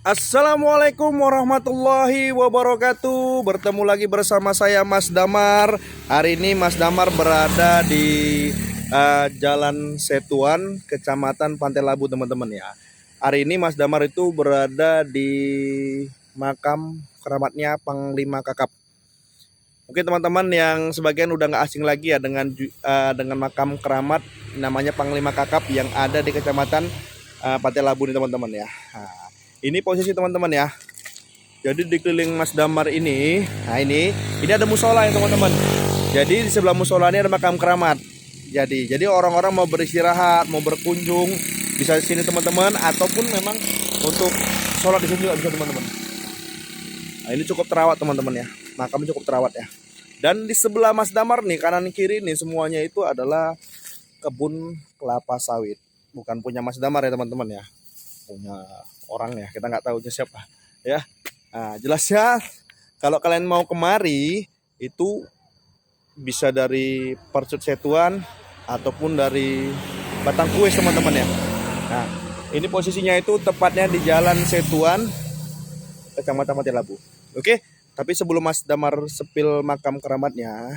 Assalamualaikum warahmatullahi wabarakatuh. Bertemu lagi bersama saya Mas Damar. Hari ini Mas Damar berada di Jalan Setuan, Kecamatan Pantai Labu, teman-teman ya. Hari ini Mas Damar itu berada di makam keramatnya Panglima Kakap. Mungkin teman-teman yang sebagian udah nggak asing lagi ya dengan makam keramat namanya Panglima Kakap yang ada di Kecamatan Pantai Labu nih teman-teman ya. Nah, ini posisi teman-teman ya. Jadi di keliling Mas Damar ini, nah ini ada musola ya teman-teman. Jadi di sebelah musola ini ada makam keramat. Jadi orang-orang mau beristirahat, mau berkunjung bisa di sini teman-teman, ataupun memang untuk sholat di sini juga bisa teman-teman. Nah, ini cukup terawat teman-teman ya. Makamnya cukup terawat ya. Dan di sebelah Mas Damar nih, kanan kiri nih semuanya itu adalah kebun kelapa sawit. Bukan punya Mas Damar ya teman-teman ya. Punya orang ya, kita nggak tahu siapa ya. Nah, jelasnya kalau kalian mau kemari itu bisa dari Percut Setuan ataupun dari Batang Kuis teman-teman ya. Nah, ini posisinya itu tepatnya di Jalan Setuan, Kecamatan Pantai Labu. Oke, tapi sebelum Mas Damar sepil makam keramatnya,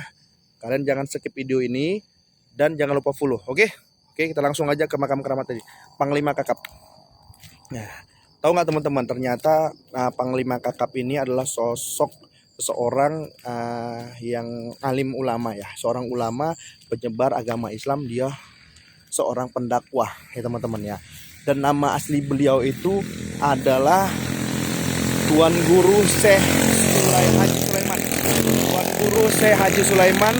kalian jangan skip video ini dan jangan lupa follow. Oke, kita langsung aja ke makam keramat tadi, Panglima Kakap. Nah, tahu nggak teman-teman, ternyata Panglima Kakap ini adalah sosok seseorang yang alim ulama ya, seorang ulama penyebar agama Islam, dia seorang pendakwah ya teman-teman ya. Dan nama asli beliau itu adalah Tuan Guru Syekh Haji Sulaiman. Tuan Guru Syekh Haji Sulaiman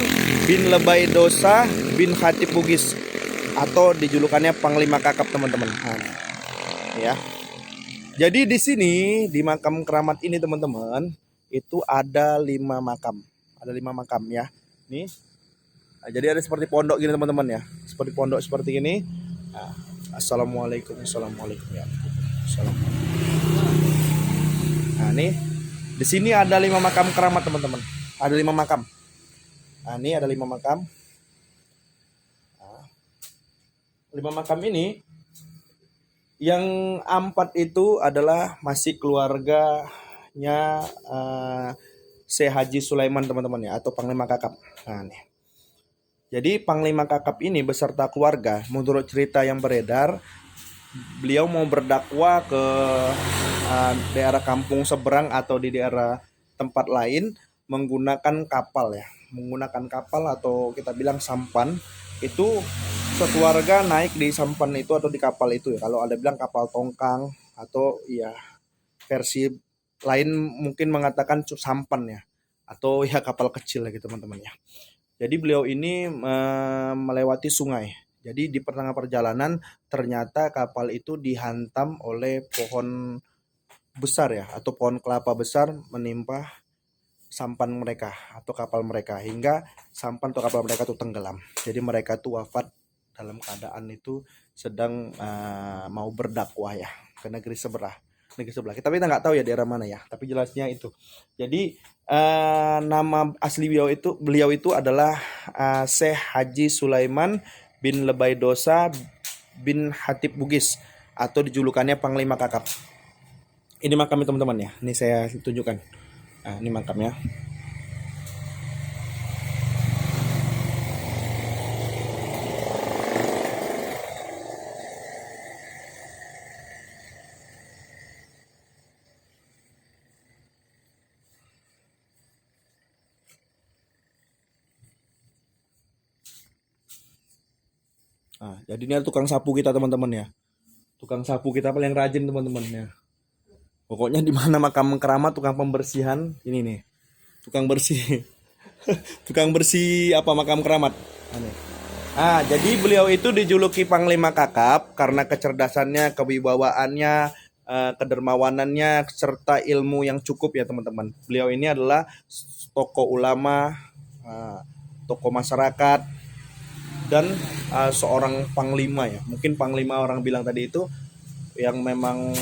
bin Lebay Dosa bin Khatib Bugis, atau dijulukannya Panglima Kakap teman-teman. Ya. Jadi di sini di makam keramat ini teman-teman itu ada 5 makam. Ada 5 makam ya. Nih. Nah, jadi ada seperti pondok gini teman-teman ya. Seperti pondok seperti ini. Nah, assalamualaikum ya. Assalamualaikum. Nah, nih di sini ada 5 makam keramat teman-teman. Ada 5 makam. Nah, ini ada 5 makam. Nah, 5 makam ini yang 4 itu adalah masih keluarganya Syekh Haji Sulaiman teman-teman ya, atau Panglima Kakap. Nah, nih. Jadi Panglima Kakap ini beserta keluarga, menurut cerita yang beredar, beliau mau berdakwah ke daerah kampung seberang atau di daerah tempat lain menggunakan kapal ya. Menggunakan kapal atau kita bilang sampan. Itu sekeluarga naik di sampan itu atau di kapal itu ya. Kalau ada bilang kapal tongkang atau ya versi lain mungkin mengatakan sampan ya, atau ya kapal kecil lagi teman-teman ya. Jadi beliau ini melewati sungai. Jadi di pertengahan perjalanan ternyata kapal itu dihantam oleh pohon besar ya, atau pohon kelapa besar menimpa sampan mereka atau kapal mereka, hingga sampan atau kapal mereka itu tenggelam. Jadi mereka itu wafat dalam keadaan itu sedang mau berdakwah ya ke negeri sebelah. Tapi kita nggak tahu ya daerah mana ya. Tapi jelasnya itu. Jadi nama asli beliau itu adalah Syekh Haji Sulaiman bin Lebay Dosa bin Khatib Bugis, atau dijulukannya Panglima Kakap. Ini makamnya teman-teman ya. Ini saya tunjukkan. Nah, ini makamnya. Nah, jadi ini tukang sapu kita teman-teman ya. Tukang sapu kita paling rajin teman-teman ya. Pokoknya di mana makam keramat tukang pembersihan ini nih. Tukang bersih. Tukang bersih apa makam keramat. Jadi beliau itu dijuluki Panglima Kakap karena kecerdasannya, kewibawaannya, kedermawanannya, serta ilmu yang cukup ya teman-teman. Beliau ini adalah tokoh ulama, tokoh masyarakat, dan seorang panglima ya. Mungkin panglima orang bilang tadi itu yang memang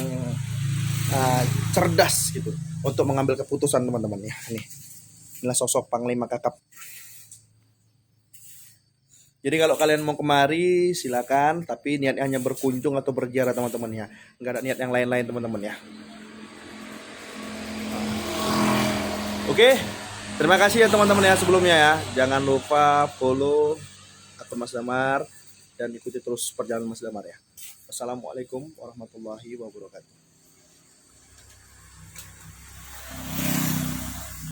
cerdas gitu untuk mengambil keputusan teman-teman ya. Inilah sosok Panglima Kakap. Jadi kalau kalian mau kemari silakan, tapi niatnya hanya berkunjung atau berziarah teman-teman ya. Enggak ada niat yang lain-lain teman-teman ya. Oke, terima kasih ya teman-teman ya sebelumnya ya. Jangan lupa follow akun Mas Damar dan ikuti terus perjalanan Mas Damar ya. Wassalamualaikum warahmatullahi wabarakatuh.